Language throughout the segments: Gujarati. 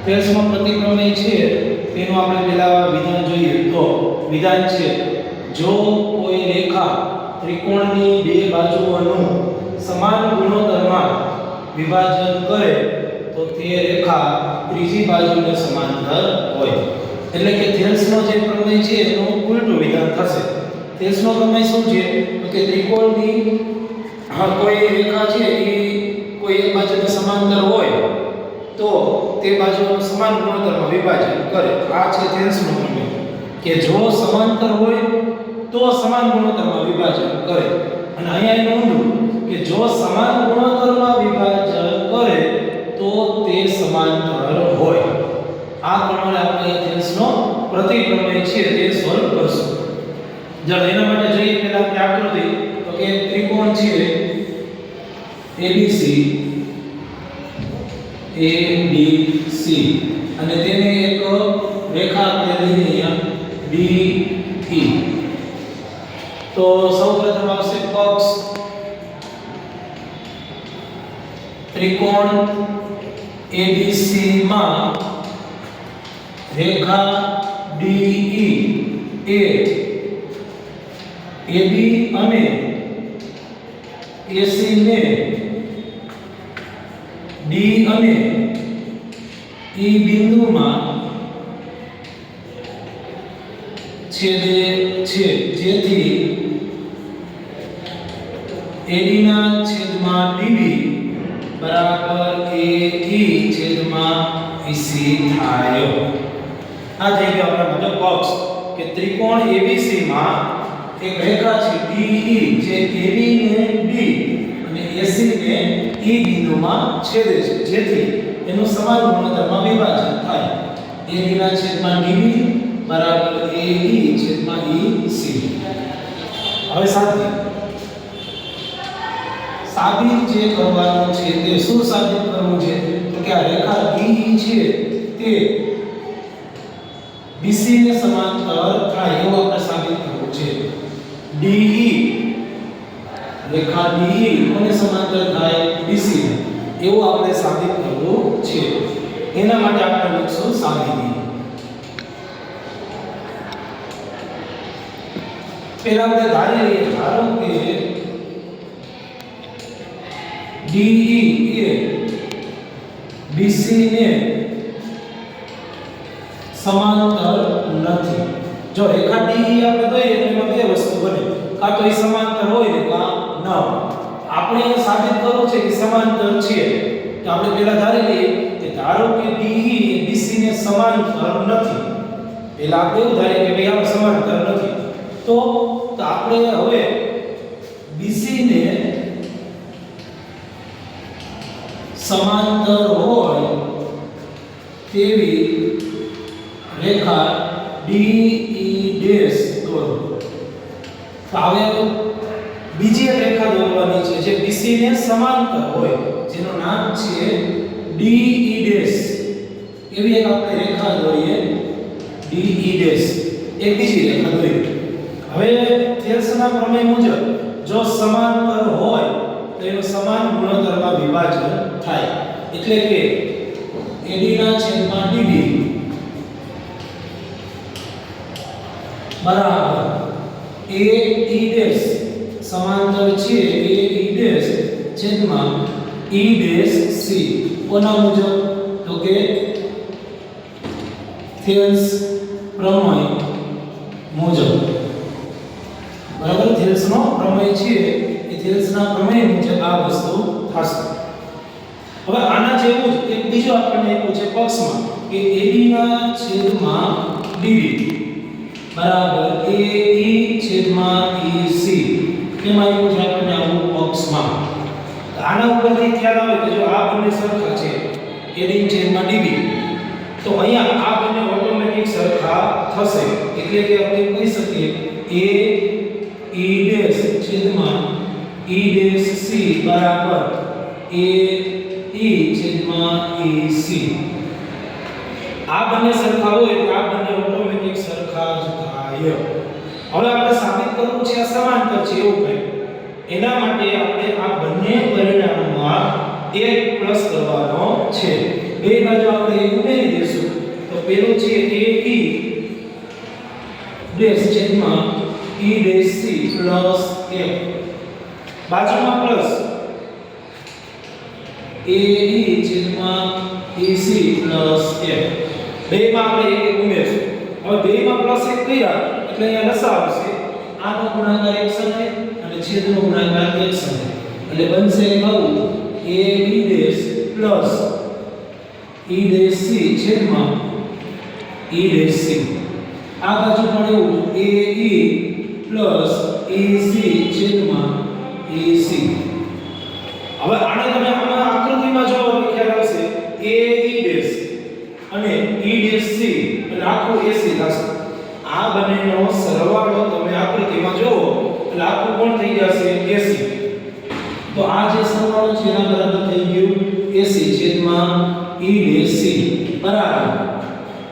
થેલ્સનો પ્રતિપ્રમેય છે તેનું આપણે પહેલા વિધાન જોઈએ. તો વિધાન છે, જો કોઈ રેખા ત્રિકોણની બે બાજુઓનું સમાન ગુણોત્તરમાં વિભાજન કરે તો તે રેખા ત્રીજી બાજુને સમાંતર હોય. એટલે કે થેલ્સનો જે પ્રમેય છે એનું ઉલટું વિધાન થશે. થેલ્સનો પ્રમેય શું છે? તો કે ત્રિકોણની કોઈ રેખા છે એ કોઈ એક બાજુને સમાંતર હોય તો તે બાજુનું સમાન ગુણોત્તરમાં વિભાજન કરે. આ છે થેલ્સનો પ્રમેય કે જો સમાંતર હોય તો સમાન ગુણોત્તરમાં વિભાજન કરે. અને અહીંયા એનું ઊંધું કે જો સમાન ગુણોત્તરમાં વિભાજન કરે તો તે સમાંતર હોય. આ પ્રમાણે આપણે થેલ્સનો પ્રતિપ્રમેય છે તે સોલ્વ કરશું. ચાલો એના માટે જોઈએ પહેલા આપણે આકૃતિ. તો કે ત્રિકોણ છે ABC અને તેને એક રેખા આપણે લઈએ અહીંયા DE. તો સૌપ્રથમ આવશે પક્ષ. ત્રિકોણ ABC માં રેખા DE એ AB અને AC ને D અને E બિંદુમાં છેદે છે, જેથી AD ના છેદમાં DB બરાબર AE છેદમાં EC થાય. આ થઈ ગયો આપણા માટે પક્ષ કે ત્રિકોણ ABC માં એક રેખા છે DE જે AB ને D અને AC ને E બિંદુમાં છેદે છે, જેથી એનું સમાન ગુણોત્તરમાં વિભાજન થાય. AD ના છેદમાં DB બરાબર AE છેદમાં EC. હવે સાબિત જે કરવાનું છે તે શું સાબિત કરવું છે? તો કે આ રેખા DE છે તે BC ને સમાંતર થાય એવું આપણે સાબિત કરવું છે. DE રેખા DE કોને સમાંતર થાય? BC ને. એવું આપણે સાબિત કરવું છે. એના માટે આપણે લખશું સાબિતી. પહેલા આપણે ધારી લઈએ, ધારો કે DE એ BC ને સમાંતર નથી. જો રેખા DE આપણે દોરીએ તો એમાં બે વસ્તુ બને, કાં તો એ સમાંતર હોય ને કાં ન. આપણે એ સાબિત કરવું છે કે સમાંતર છે. તો આપણે પહેલા ધારી લઈએ કે ધારો કે DE એ BC ને સમાંતર નથી. પહેલા આપણે એવું ધારીએ કે ભાઈ આ સમાંતર નથી. તો આપણે હવે BC ને સમાંતર હોય તેવી રેખા DE ડેશ દોરો. તો હવે બીજી એક રેખા દોરવાની છે જે BC ને સમાંતર હોય, જેનું નામ છે DE ડેશ. એવી એક આપણે રેખા દોરીએ DE ડેશ. એક બીજી રેખા દોરીએ. હવે થેલ્સના પ્રમેય મુજબ જો સમાંતર હોય તો એનું સમાન ગુણોત્તરમાં વિભાજન થાય. એટલે કે AD ના છેદમાં DB બરાબર AE ડેશ સમાંતર છે AE ડેશ છેદમાં E ડેશ C. કોના મુજબ? તો કે થેલ્સ પ્રમેય મુજબ. બરાબર, થેલ્સનો પ્રમેય છે એ થેલ્સના પ્રમેય મુજબ આ વસ્તુ થશે. હવે આના જેવું જ એક બીજો આપણને આપ્યું છે પક્ષમાં કે AD ના છેદમાં DB બરાબર AE છેદમાં EC. કેમ આવ્યું છે આપણને આવું પક્ષમાં? આના ઉપરથી ખ્યાલ આવે કે જો આ બંને સરખા છે AD છેદમાં DB, તો અહીંયા આ બંને ઓટોમેટિક સરખા થશે. એટલે કે આપણે કહી શકીએ AE ડેશ છેદમાં E ડેશ C બરાબર AE છેદમાં EC. આ બંને સરખા હોય એટલે આ બંને ઓટોમેટિક સરખા જ થાય. હવે આપણે સાબિત કરવું છે આ સમાંતર છે એવું કંઈ. એના માટે આપણે આ બંને પરિણામોમાં એક પ્લસ કરવાનો છે. બે બાજુ આપણે એ ઉમેરી દેશું તો પેલું છે એ ઈ ડેશ છેદમાં ઈ ડેશ સી પ્લસ f બાજુમાં પ્લસ એ ઈ છેદમાં ઈ સી પ્લસ f બેમાં આપણે એક ઉમેરશું હવે બેમાં પ્લસ એક કર્યા એટલે અહીંયા લસા આવશે આનો ગુણાકાર એક સાથે અને છેદનો ગુણાકાર એક સાથે એટલે બનશે નવું a b dash plus e dash c છેદમાં e ડેશ c આ બાજુ પણ એવું a e plus e c છેદમાં e c હવે આને તમે આમાં આકૃતિમાં જો ખ્યાલ આવશે a e ડેશ અને e ડેશ c એટલે આખું ac થશે આ બંનેનો સરવાળો તમે આકૃતિમાં જોવો એટલે આખું કોણ થઈ જશે ac તો આ જે સરવાળો છે એના બરાબર થઈ ગયું ac છેદમાં e ડેશ c બરાબર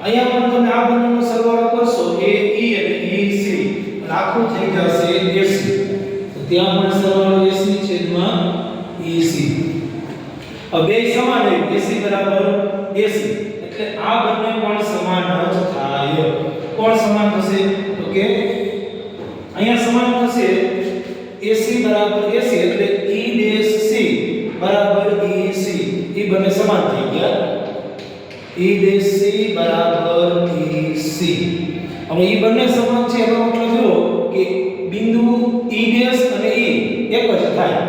અહીંયા પણ તમે આ બંનેનો સરવાળો કરશો a e અને e c એટલે આખું થઈ જશે ac તો ત્યાં પણ સરવાળો ac છેદમાં e c હવે બે સમાન હોય ac બરાબર ac એટલે આ બંને પણ સમાન જ થાય કોણ સમાન થશે તો કે અહીંયા સમાન થશે AC બરાબર AC એટલે E ડેશ C બરાબર EC એ બંને સમાન થઈ ગયા E ડેશ C બરાબર EC હવે એ બંને સમાન છે એનો મતલબ એવો કે બિંદુ E ડેશ અને E એક જ થાય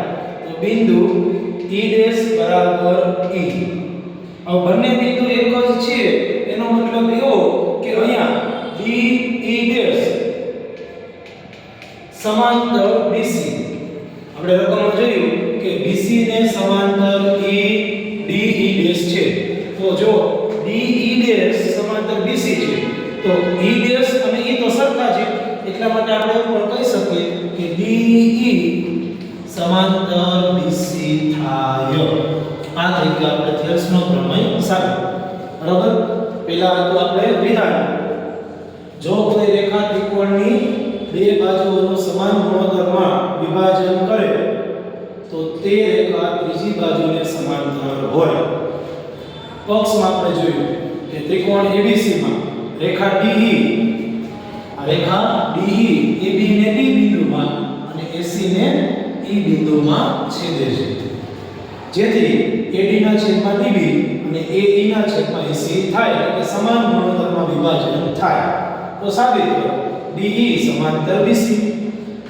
તો બિંદુ E ડેશ બરાબર E હવે બંને બિંદુ એક જ છે એનો મતલબ એવો કે અહીંયા D E ડેશ સમાંતર BC આપણે રકમમાં જોયું કે BC ને સમાંતર E D E ડેશ છે તો જો D E ડેશ સમાંતર BC છે તો E ડેશ અને E તો સરખા છે એટલા માટે આપણે પણ કહી શકીએ કે D E સમાંતર BC થાય આ થઈ ગયો આપણે થેલ્સનો પ્રમેય સાબિત બરાબર પહેલા તો આપણે વિધાન જો કોઈ રેખા ત્રિકોણની બે બાજુઓનું સમાન ગુણોત્તરમાં વિભાજન કરે તો તે રેખા ત્રીજી બાજુને સમાંતર હોય પક્ષમાં આપણે જોયું કે ત્રિકોણ ABC માં રેખા DE આ રેખા DE AB ને D બિંદુમાં અને AC ને E બિંદુમાં છેદે છે જેથી AD ના છેદમાં DB અને AE ના છેદમાં AC થાય એટલે સમાન ગુણોત્તરમાં વિભાજન થાય તો સાબિત કરો DE સમાંતર BC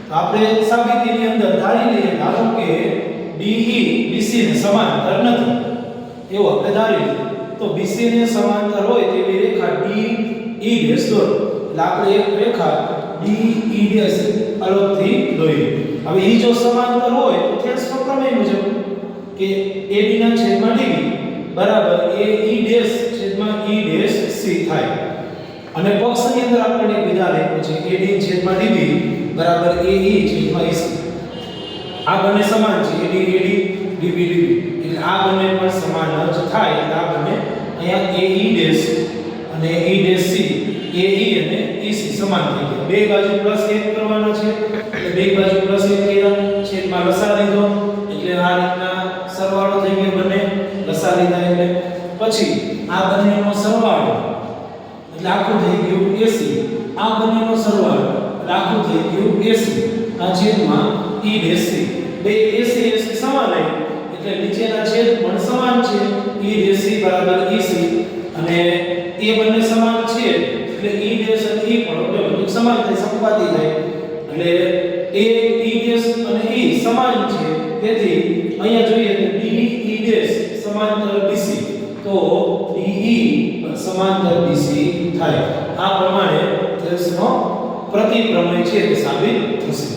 તો આપણે સાબિતીની અંદર ધારી લઈએ ધારો કે DE BC ને સમાંતર નથી એવું આપણે ધારી લઈએ તો BC ને સમાંતર હોય તેવી રેખા DE ડેશ દોરો એટલે આપણે એક રેખા DE ડેશ અલગથી દોરીએ હવે એ જો સમાંતર હોય તો થેલ્સનો પ્રમેય મુજબ કે AD ના છેદમાં DB બરાબર AE ડેશ છેદમાં E ડેશ C થાય અને પક્ષની અંદર આપણને એક વિધાન આપ્યું છે AD છેદમાં DB બરાબર AE છેદમાં EC આ બંને સમાન છે AD AD DB DB એટલે આ બંને પણ સમાન જ થાય એટલે આ બંને અહીંયા AE ડેશ અને E ડેશ C AE અને EC સમાન થઈ ગયા બે બાજુ પ્લસ 1 કરવાના છે એટલે બે બાજુ પ્લસ 1 કર્યા છેદમાં લસા લીધો એટલે આ રીતના સરવાળો થઈ ગયો બંને લસા લીધા એટલે પછી આ બંનેનો સરવાળો એટલે આખું થઈ ગયું AC આ બંનેનો સરવાળો એટલે આખું થઈ ગયું AC આ છેદમાં E ડેશ C બે AC AC સમાન છે એટલે નીચેના છેદ પણ સમાન છે E ડેશ C બરાબર EC અને એ બંને સમાન છે એટલે E ડેશ અને E પણ ઓટોમેટિક સમાન થાય સમપાતી થાય એટલે A E ડેશ અને E સમાન છે તેથી અહીંયા જોઈએ તો DE ડેશ સમાંતર BC તો DE સમાંતર BC થાય આ પ્રમાણે થેલ્સનો પ્રતિપ્રમેય છે તે સાબિત થશે